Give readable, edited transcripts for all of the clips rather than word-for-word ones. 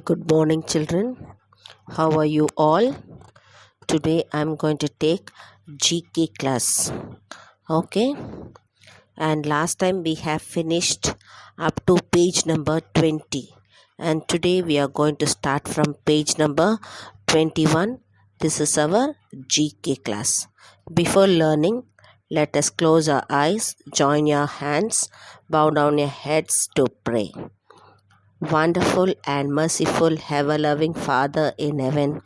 Good morning, children. How are you all? Today I'm going to take GK class. Okay, and last time we have finished up to page number 20, and today we are going to start from page number 21. This is our GK class. Before learning, let us close our eyes, join your hands, bow down your heads to pray. Wonderful and merciful, ever-loving Father in heaven,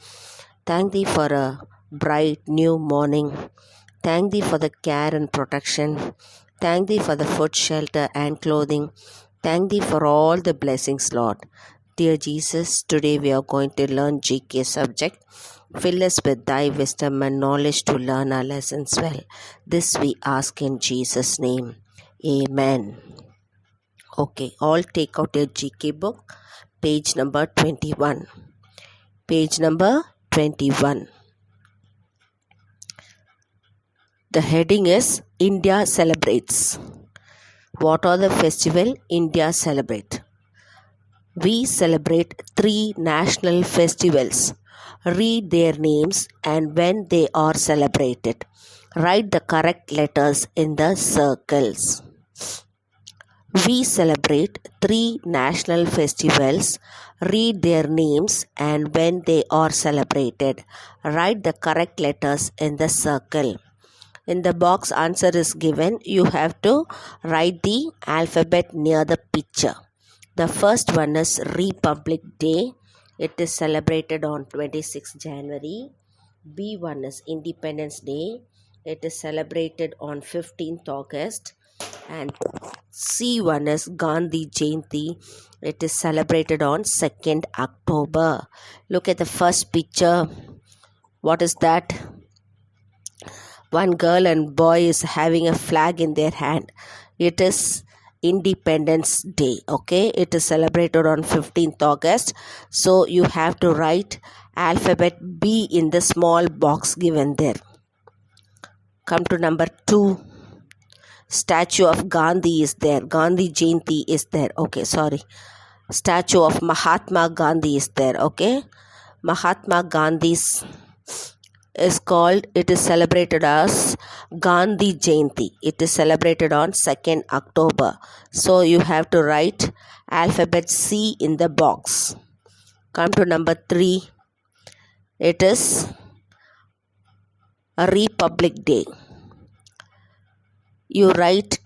thank Thee for a bright new morning. Thank Thee for the care and protection. Thank Thee for the food, shelter and clothing. Thank Thee for all the blessings, Lord. Dear Jesus, today we are going to learn GK subject. Fill us with Thy wisdom and knowledge to learn our lessons well. This we ask in Jesus' name. Amen. Okay, all take out your GK book, page number 21. Page number 21. The heading is India Celebrates. What are the festival India celebrate? We celebrate 3 national festivals. Read their names and when they are celebrated. Write the correct letters in the circles. We celebrate 3 national festivals. Read their names and when they are celebrated. Write the correct letters in the circle. In the box answer is given. You have to write the alphabet near the picture. The first one is Republic Day. It is celebrated on 26th January. B one is Independence Day. It is celebrated on 15th August. And C1 is Gandhi Jayanti. It is celebrated on 2nd October. Look at the first picture. What is that? One girl and boy is having a flag in their hand. It is Independence Day. Okay, it is celebrated on 15th August. So you have to write alphabet B in the small box given there. Come to number 2. Statue of Gandhi is there. Gandhi Jayanti is there. Okay, sorry. Statue of Mahatma Gandhi is there. Okay. Mahatma Gandhi's is called, it is celebrated as Gandhi Jayanti. It is celebrated on 2nd October. So you have to write alphabet C in the box. Come to number 3. It is a Republic Day. You write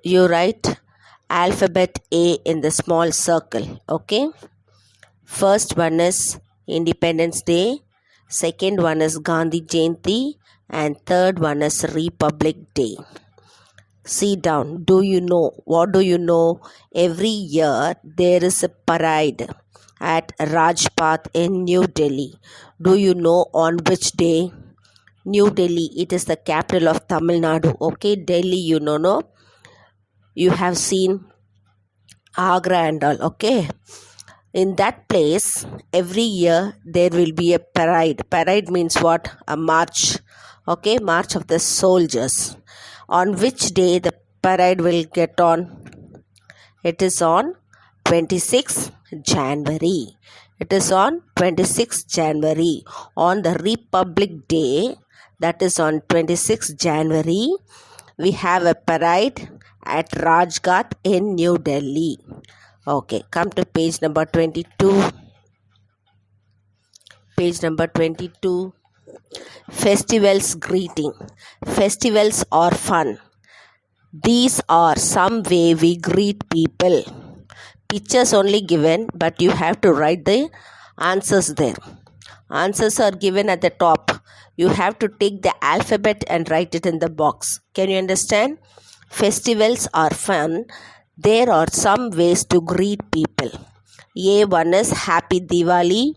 you write alphabet A in the small circle. Okay. First one is Independence Day. Second one is Gandhi Jayanti. And third one is Republic Day. Sit down. Do you know? What do you know? Every year there is a parade at Rajpath in New Delhi. Do you know on which day? New Delhi, it is the capital of Tamil Nadu. Okay, Delhi, you know, no? You have seen Agra and all. Okay. In that place, every year there will be a parade. Parade means what? A march. Okay, march of the soldiers. On which day the parade will get on? It is on 26th January. It is on 26th January. On the Republic Day, that is on 26th January, we have a parade at Rajghat in New Delhi. Okay, come to page number 22. Page number 22. Festivals greeting. Festivals are fun. These are some way we greet people. Pictures only given, but you have to write the answers there. Answers are given at the top. You have to take the alphabet and write it in the box. Can you understand? Festivals are fun. There are some ways to greet people. A1 is Happy Diwali.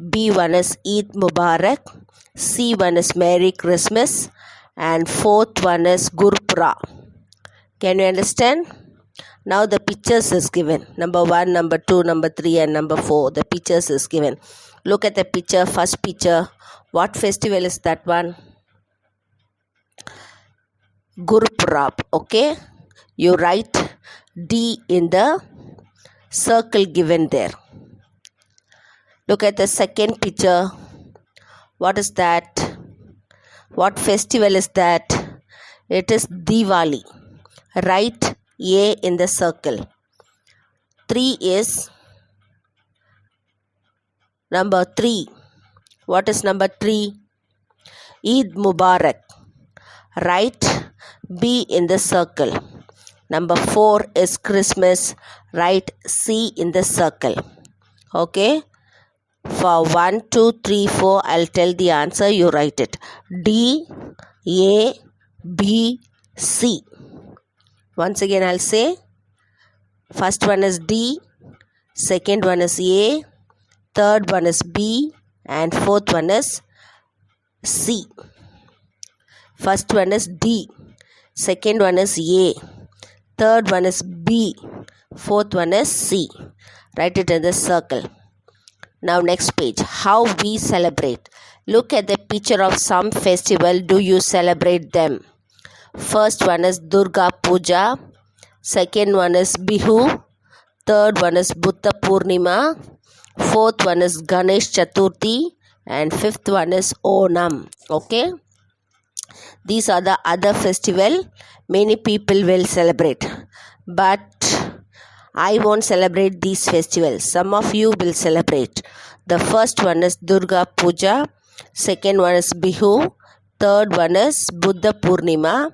B1 is Eid Mubarak. C1 is Merry Christmas. And fourth one is Gurpura. Can you understand? Now the pictures is given. Number 1, number 2, number 3 and number 4. The pictures is given. Look at the picture. First picture. What festival is that one? Gurpurab. Okay. You write D in the circle given there. Look at the second picture. What is that? What festival is that? It is Diwali. Write A in the circle. 3 is number 3. What is number 3? Eid Mubarak. Write B in the circle. Number 4 is Christmas. Write C in the circle. Okay. For 1, 2, 3, 4, I'll tell the answer. You write it. D, A, B, C. Once again, I'll say. First one is D. Second one is A. Third one is B. And fourth one is C. First one is D. Second one is A. Third one is B. Fourth one is C. Write it in the circle. Now next page. How we celebrate. Look at the picture of some festival. Do you celebrate them? First one is Durga Puja. Second one is Bihu. Third one is Buddha Purnima. Fourth one is Ganesh Chaturthi. And fifth one is Onam. Okay. These are the other festival many people will celebrate. But I won't celebrate these festivals. Some of you will celebrate. The first one is Durga Puja. Second one is Bihu. Third one is Buddha Purnima.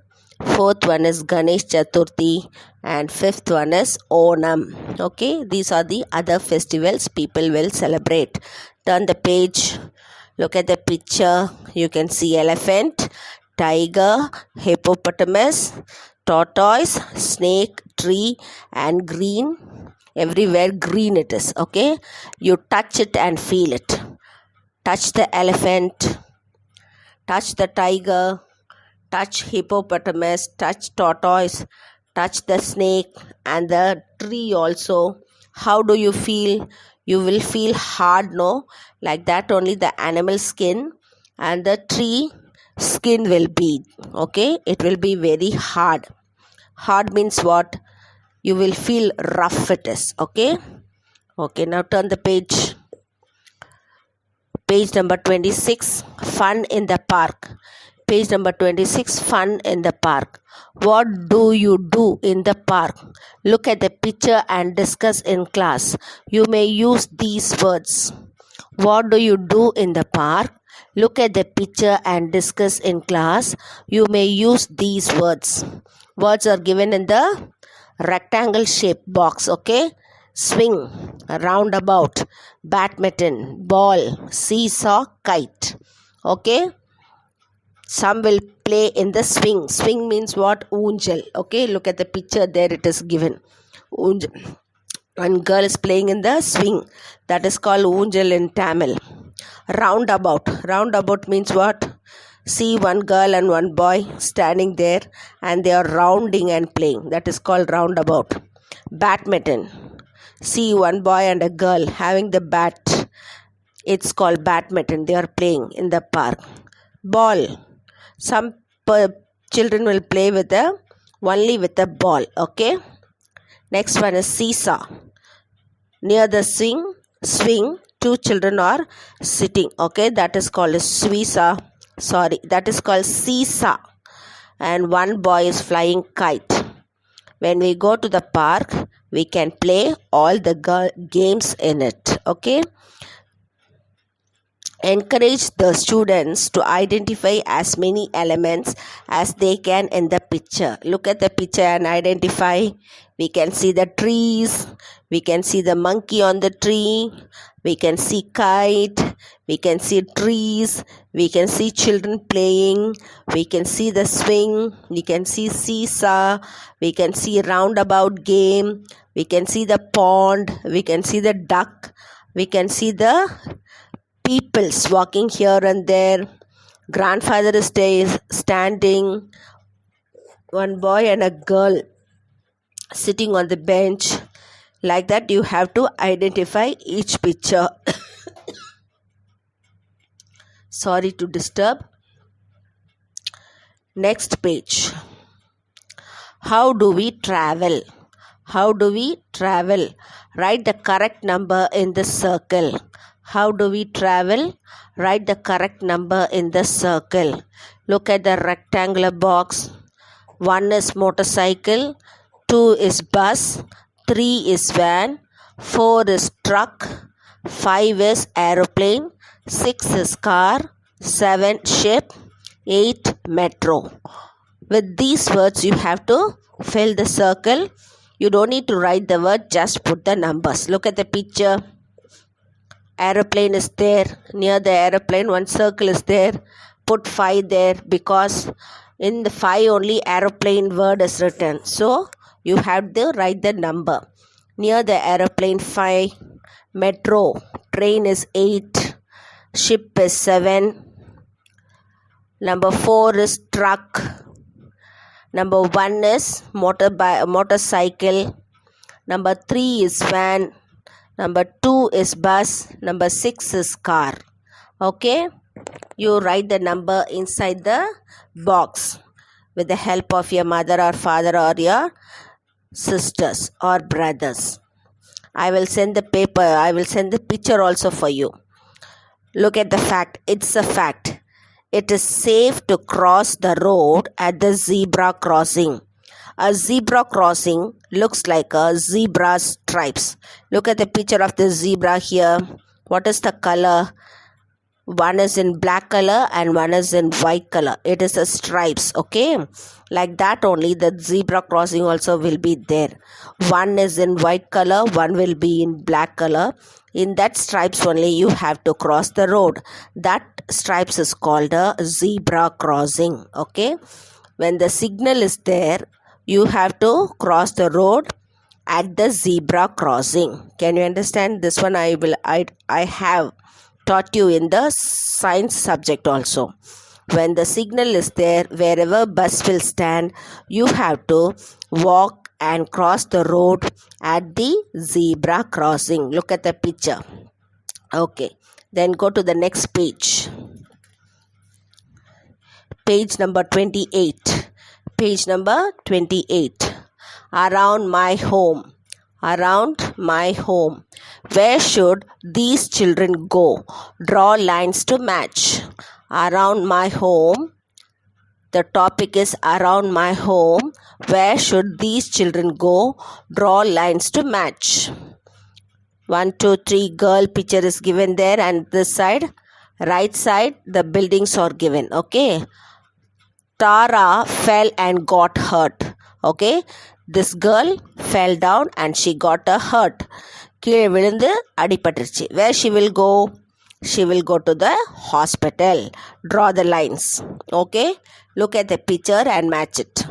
Fourth one is Ganesh Chaturthi. And fifth one is Onam. Okay, these are the other festivals people will celebrate. Turn the page. Look at the picture. You can see elephant, tiger, hippopotamus, tortoise, snake, tree, and green. Everywhere green it is. Okay, you touch it and feel it. Touch the elephant, touch the tiger, touch hippopotamus, touch tortoise, touch the snake and the tree also. How do you feel? You will feel hard, no? Like that only the animal skin and the tree skin will be. Okay, it will be very hard. Hard means what? You will feel rough it is. Okay. Okay, now turn the page. Page number 26. Fun in the park. Page number 26. Fun in the park. What do you do in the park? Look at the picture and discuss in class. You may use these words. What do you do in the park? Look at the picture and discuss in class. You may use these words. Words are given in the rectangle shape box. Okay. Swing, roundabout, badminton, ball, seesaw, kite. Okay. Some will play in the swing. Swing means what? Unjal. Okay. Look at the picture there. It is given. Unjal. One girl is playing in the swing. That is called Unjal in Tamil. Roundabout. Roundabout means what? See one girl and one boy standing there and they are rounding and playing. That is called roundabout. Badminton. See one boy and a girl having the bat. It's called badminton. They are playing in the park. Ball. Some children will play with only with the ball. Okay. Next one is seesaw. Near the swing, two children are sitting. Okay, that is called a seesaw. That is called seesaw. And one boy is flying kite. When we go to the park, we can play all the games in it. Okay. Encourage the students to identify as many elements as they can in the picture. Look at the picture and identify. We can see the trees. We can see the monkey on the tree. We can see kite. We can see trees. We can see children playing. We can see the swing. We can see seesaw. We can see roundabout game. We can see the pond. We can see the duck. We can see the peoples walking here and there. Grandfather is standing. One boy and a girl sitting on the bench. Like that you have to identify each picture. Sorry to disturb. Next page. How do we travel? How do we travel? Write the correct number in the circle. How do we travel? Write the correct number in the circle. Look at the rectangular box. 1 is motorcycle, 2 is bus, 3 is van, 4 is truck, 5 is aeroplane, 6 is car, 7 ship, 8 metro. With these words you have to fill the circle. You don't need to write the word, just put the numbers. Look at the picture. Aeroplane is there. Near the aeroplane one circle is there. Put 5 there because in the 5 only aeroplane word is written. So you have to write the number. Near the aeroplane 5. Metro. Train is 8. Ship is 7. Number 4 is truck. Number 1 is motorcycle. Number 3 is van. Number 2 is bus. Number 6 is car. Okay. You write the number inside the box with the help of your mother or father or your sisters or brothers. I will send the paper. I will send the picture also for you. Look at the fact. It's a fact. It is safe to cross the road at the zebra crossing. A zebra crossing looks like a zebra's stripes. Look at the picture of the zebra here. What is the color? One is in black color and one is in white color. It is a stripes, okay? Like that only the zebra crossing also will be there. One is in white color, one will be in black color. In that stripes only you have to cross the road. That stripes is called a zebra crossing, okay? When the signal is there, you have to cross the road at the zebra crossing. Can you understand? This one I have taught you in the science subject also. When the signal is there, wherever bus will stand, you have to walk and cross the road at the zebra crossing. Look at the picture. Okay, then go to the next page. Page number 28. Page number 28. Around my home. Around my home. Where should these children go? Draw lines to match. Around my home. The topic is around my home. Where should these children go? Draw lines to match. 1, 2, 3 girl picture is given there, and this side, right side, the buildings are given. Okay. Tara fell and got hurt. Okay. This girl fell down and she got a hurt. கீழே விழுந்து அடிபட்டுருச்சு. Where she will go? She will go to the hospital. Draw the lines. Okay. Look at the picture and match it.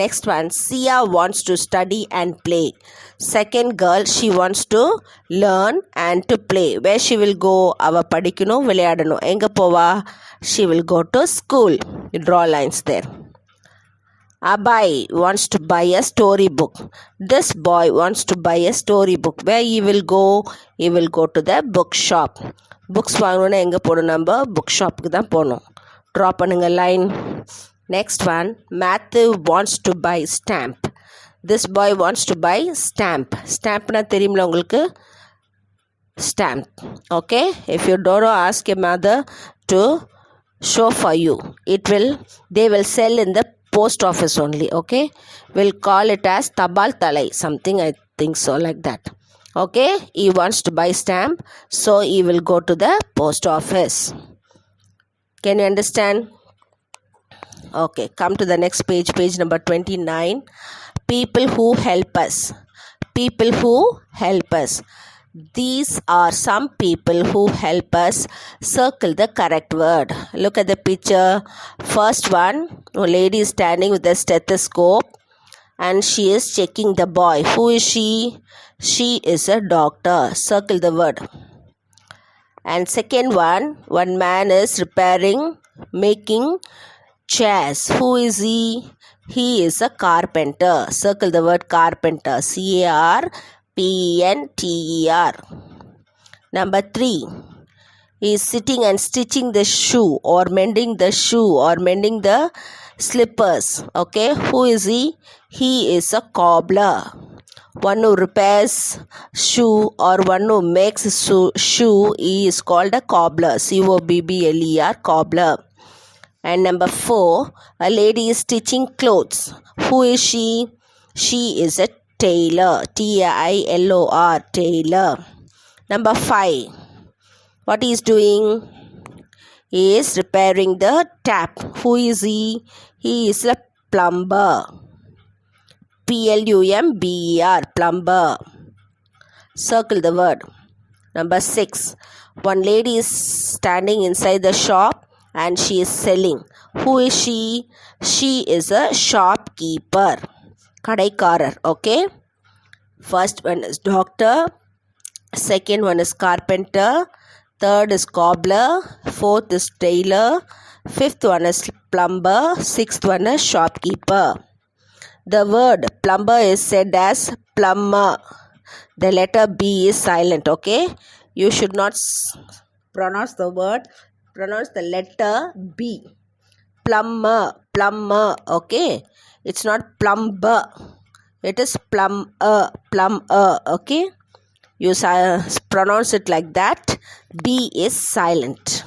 Next one. Sia wants to study and play. Second girl, she wants to learn and to play. Where she will go? அவ படிக்கணும் விளையாடணும். எங்க போவா? She will go to school. You draw lines there. Abai wants to buy a storybook. This boy wants to buy a storybook. Where he will go? He will go to the bookshop. Books வாங்கணும்னா எங்கே போகணும்? நம்ம book ஷாப்புக்கு தான் போகணும். Draw பண்ணுங்க line. Next one. Matthew wants to buy stamp. This boy wants to buy stamp. Stampனா தெரியுமில்ல உங்களுக்கு? Stamp. Okay. If you don't know, ask your mother to show for you. They will sell in the post office only. Okay. We'll call it as tabal talai. Something I think so, like that. Okay. He wants to buy stamp. So he will go to the post office. Can you understand? Okay. Come to the next page. Page number 29. People who help us. People who help us. These are some people who help us. Circle the correct word. Look at the picture. First one, a lady is standing with a stethoscope and she is checking the boy. Who is she? She is a doctor. Circle the word. And second one man is making chairs. Who is he? He is a carpenter. Circle the word carpenter. CARPENTER. Number 3. He is sitting and stitching the shoe or mending the shoe or mending the slippers. Okay. Who is he? He is a cobbler. One who repairs shoe or one who makes shoe is called a cobbler. Cobbler, cobbler. And number 4, a lady is stitching clothes. Who is she? She is a tailor. Tailor, tailor. Number 5, what he is doing? He is repairing the tap. Who is he? He is a plumber. Plumber, plumber. Circle the word. Number 6, one lady is standing inside the shop and she is selling. Who is she? She is a shopkeeper. Kadaikarar, okay? First one is doctor. Second one is carpenter. Third is cobbler. Fourth is tailor. Fifth one is plumber. Sixth one is shopkeeper. The word plumber is said as plumber. The letter B is silent, okay? You should not pronounce the word. Pronounce the letter B. Plumber, plumber, okay? It's not plumber. It is plumber, okay? You pronounce it like that. B is silent.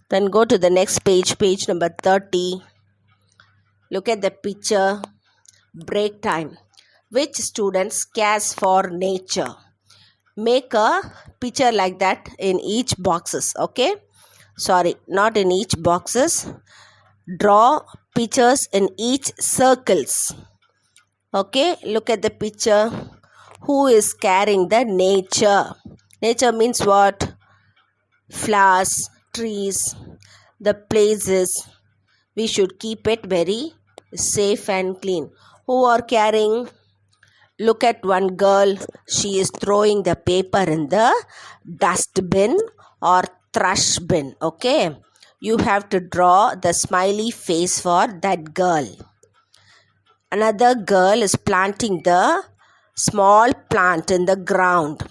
Then go to the next page, page number 30. Look at the picture. Break time. Which students cares for nature? Make a picture like that in each boxes, okay? Sorry, not in each boxes. Draw pictures in each circles. Okay, look at the picture. Who is carrying the nature? Nature means what? Flowers, trees, the places. We should keep it very safe and clean. Who are carrying? Look at one girl. She is throwing the paper in the dustbin or trash bin. Okay. You have to draw the smiley face for that girl. Another girl is planting the small plant in the ground.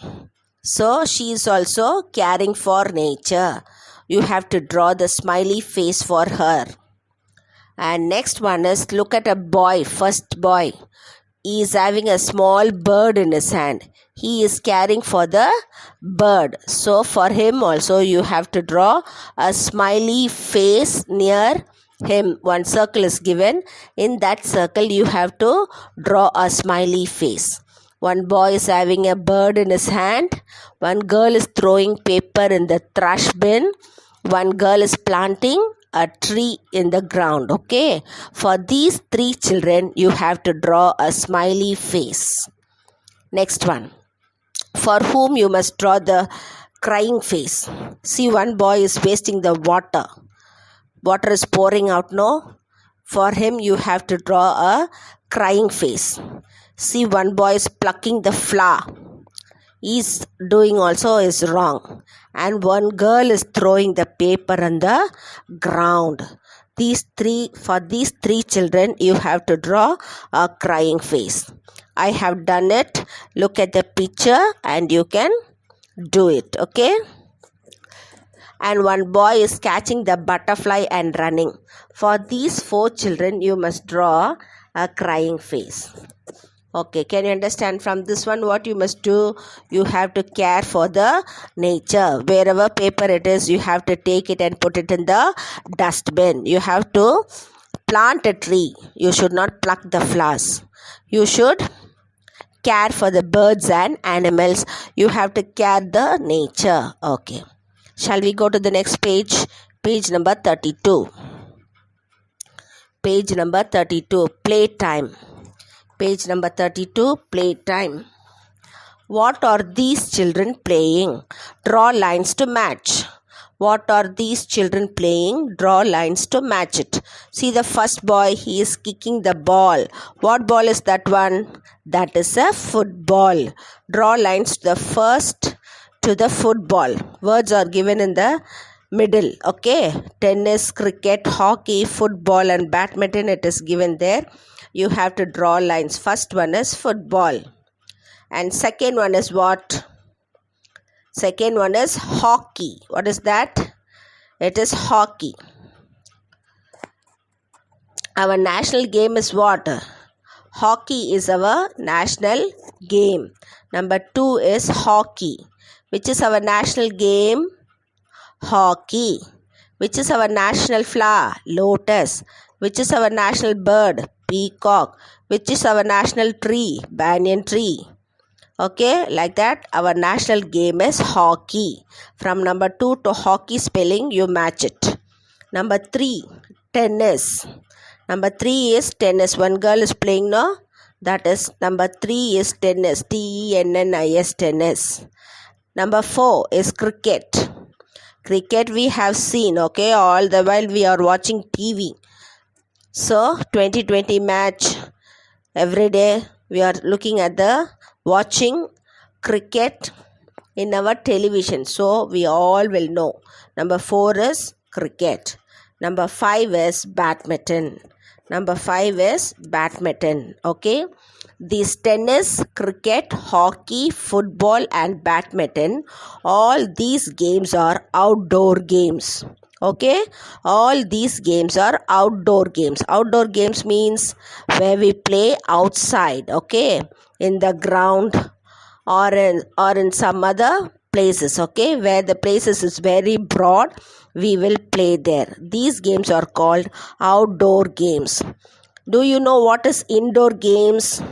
So she is also caring for nature. You have to draw the smiley face for her. And next one is, look at a boy, first boy. He is having a small bird in his hand. He is caring for the bird. So for him also you have to draw a smiley face near him. One circle is given. In that circle you have to draw a smiley face. One boy is having a bird in his hand. One girl is throwing paper in the trash bin. One girl is planting a tree in the ground. Okay, for these 3 children you have to draw a smiley face. Next one, for whom you must draw the crying face. See, one boy is wasting the water. Water is pouring out, no? For him you have to draw a crying face. See, one boy is plucking the flower. He's doing also is wrong. And one girl is throwing the paper on the ground. For these three children you have to draw a crying face. I have done it. Look at the picture and you can do it. Okay. And one boy is catching the butterfly and running. For these 4 children you must draw a crying face. Okay, can you understand from this one what you must do? You have to care for the nature. Wherever paper it is, you have to take it and put it in the dustbin. You have to plant a tree. You should not pluck the flowers. You should care for the birds and animals. You have to care the nature. Okay. Shall we go to the next page? Page number 32. Page number 32. Playtime. Page number 32, playtime. What are these children playing? Draw lines to match. What are these children playing? Draw lines to match it. See the first boy, he is kicking the ball. What ball is that one? That is a football. Draw lines to the first to the football. Words are given in the middle. Okay. Tennis, cricket, hockey, football and badminton, it is given there. You have to draw lines. First one is football. And second one is what? Second one is hockey. What is that? It is hockey. Our national game is what? Hockey is our national game. Number 2 is hockey. Which is our national game? Hockey. Which is our national flower? Lotus. Which is our national bird? Peacock. Which is our national tree? Banyan tree. Okay, like that our national game is hockey. From number 2 to hockey spelling, you match it. Number 3, tennis. Number 3 is tennis. One girl is playing now. That is number 3 is tennis. Tennis, tennis. Number 4 is cricket. Cricket we have seen, okay, all the while we are watching TV. So 2020 match, every day we are looking at the watching cricket in our television. So we all will know. Number 4 is cricket. Number 5 is badminton. Number 5 is badminton. Okay. These tennis, cricket, hockey, football and badminton, all these games are outdoor games. Okay. All these games are outdoor games. Outdoor games means where we play outside. Okay. In the ground or in some other places. Okay. Where the places is very broad, we will play there. These games are called outdoor games. Do you know what is indoor games?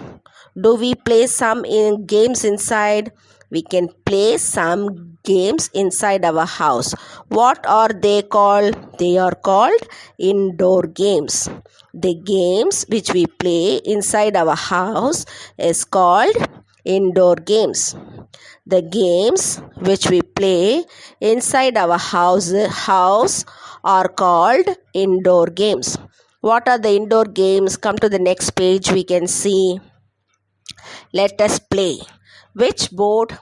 Do we play some games inside? We can play some games inside our house. What are they called? They are called indoor games. The games which we play inside our house is called indoor games. The games which we play inside our house are called indoor games. What are the indoor games? Come to the next page, we can see. Let us play. Which board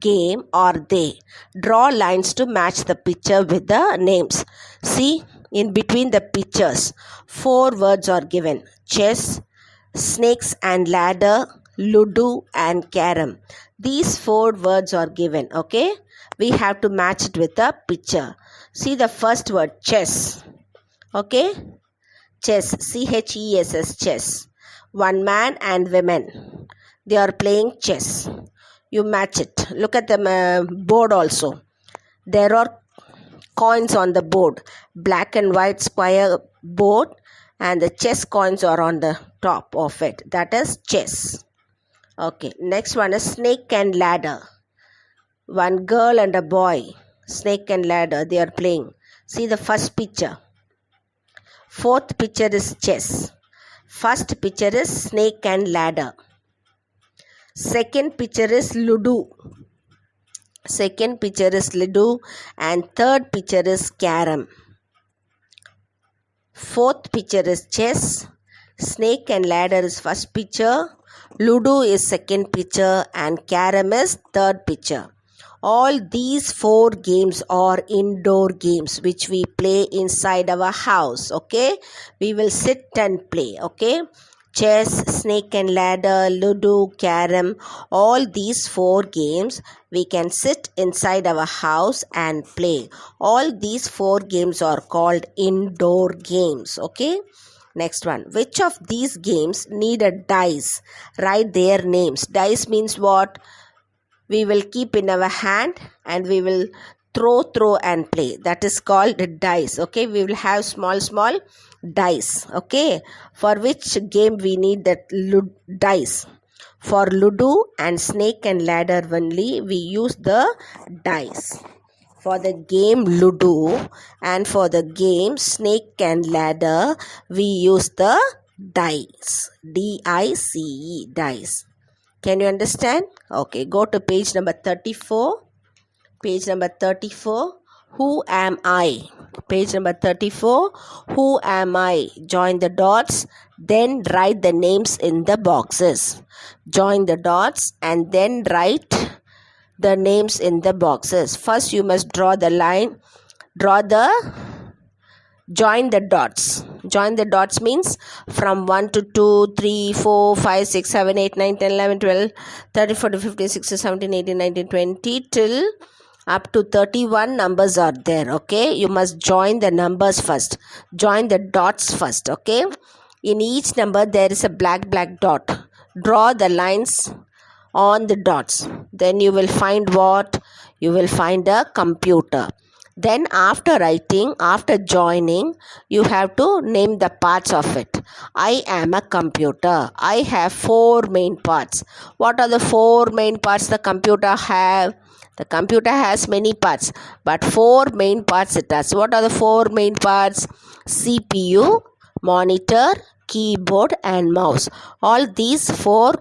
game are they? Draw lines to match the picture with the names. See, in between the pictures, 4 words are given. Chess, snakes and ladder, Ludo and carom. These 4 words are given. Okay, we have to match it with the picture. See the first word, chess. Okay, chess, chess, chess. One man and women, they are playing chess. You match it. Look at the board also. There are coins on the board. Black and white square board, and the chess coins are on the top of it. That is chess. Okay, next one is snake and ladder. One girl and a boy. Snake and ladder, they are playing. See the first picture. Fourth picture is chess. First picture is snake and ladder. Second picture is Ludo. Second picture is Ludo. And third picture is carom. Fourth picture is chess. Snake and ladder is first picture. Ludo is second picture. And carom is third picture. All these 4 games are indoor games which we play inside our house. Okay, we will sit and play. Okay, chess, snake and ladder, Ludo, carom, all these 4 games we can sit inside our house and play. All these 4 games are called indoor games. Okay, next one. Which of these games need a dice? Write their names. Dice means what? We will keep in our hand and we will throw and play. That is called dice. Okay, we will have small dice. Okay, for which game we need that dice? For Ludo and snake and ladder only we use the dice. For the game Ludo and for the game snake and ladder we use the dice. D-I-C-E, dice. Can you understand? Okay, go to page number 34. Page number 34. Who am I? Page number 34. Who am I? Join the dots. Then write the names in the boxes. Join the dots and then write the names in the boxes. First you must draw the line. Join the dots. Join the dots means from 1 to 2, 3, 4, 5, 6, 7, 8, 9, 10, 11, 12, 13, 14, 15, 16, 17, 18, 19, 20 till up to 31 numbers are there. Okay, you must join the numbers first. Join the dots first. Okay, In each number there is a black dot. Draw the lines on the dots. Then you will find what? You will find a computer. Then after writing, after joining, you have to name the parts of it. I am a computer. I have 4 main parts. What are the 4 main parts the computer have? The computer has many parts, but 4 main parts it has. What are the 4 main parts? CPU, monitor, keyboard and mouse. All these 4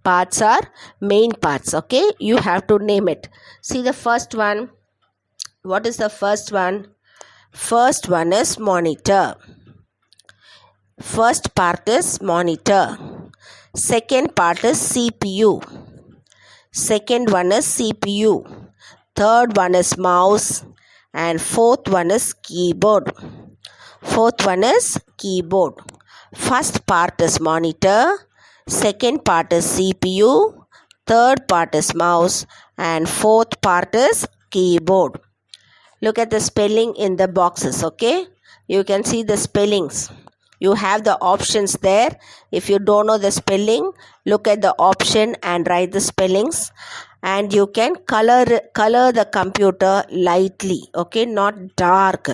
parts are main parts. Okay, you have to name it. See the first one. What is the first one? First one is monitor. First part is monitor. Second part is CPU. Second one is CPU. Third one is mouse. And fourth one is keyboard. Fourth one is keyboard. First part is monitor. Second part is CPU. Third part is mouse. And fourth part is keyboard. Look at the spelling in the boxes, okay? You can see the spellings. You have the options there. If you don't know the spelling, look at the option and write the spellings. And you can color the computer lightly, okay? Not dark.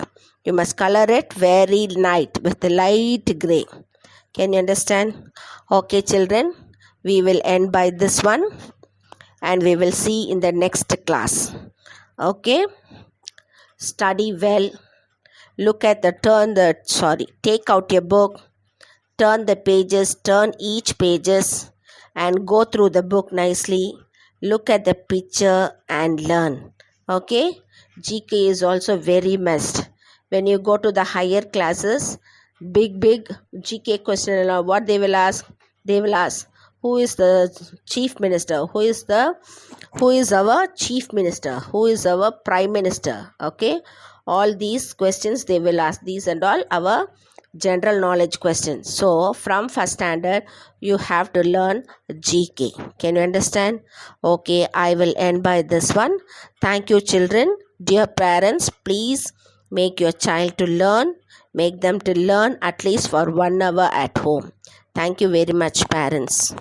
You must color it very light with the light gray. Can you understand? Okay, children, we will end by this one. And we will see in the next class. Okay? Study well. Look at take out your book, turn the pages, turn each pages and go through the book nicely. Look at the picture and learn. Okay? GK is also very must. When you go to the higher classes, big GK question, what they will ask? They will ask, who is the chief minister? Who is our chief minister? Who is our prime minister? Okay? All these questions they will ask. These and all our general knowledge questions. So from first standard you have to learn GK. Can you understand? Okay, I will end by this one. Thank you, children. Dear parents, please make your child to learn. Make them to learn at least for 1 hour at home. Thank you very much, parents.